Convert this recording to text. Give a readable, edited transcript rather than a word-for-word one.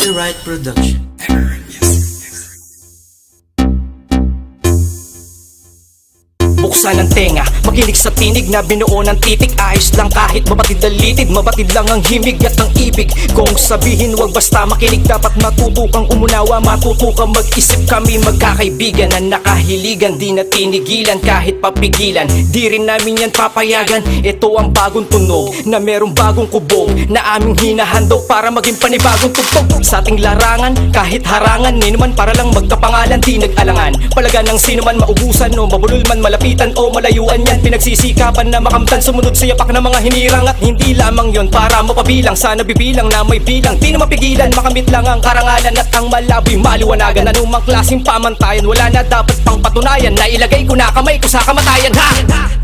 the right production. Buksan ang tenga, makinig sa tinig na binuo ng titik. Ayos lang kahit mabatid na litid, mabatid lang ang himig at ang ibig. Kung sabihin wag basta makinig, dapat matuto kang umunawa, matuto kang mag-isip. Kami magkakaibigan na nakahiligan, di na tinigilan kahit papigilan. Di rin namin yan papayagan. Ito ang bagong tunog na merong bagong kubog na aming hinahandog para maging panibagong tugtog sa ating larangan. Kahit harangan, ninuman para lang magkapangalan, di nag-alangan. Palagan ng sino man maubusan o mabulol man malapitan o malayuan yan. Pinagsisikapan na makamtan, sumunod sa yapak ng mga hinirang. At hindi lamang yon para mapabilang, sana bibilang na may bilang. Di na mapigilan, makamit lang ang karangalan at ang malaboy maliwanagan. Anumang klaseng pamantayan, wala na dapat pang patunayan na ilagay ko na kamay ko sa kamatayan. Ha!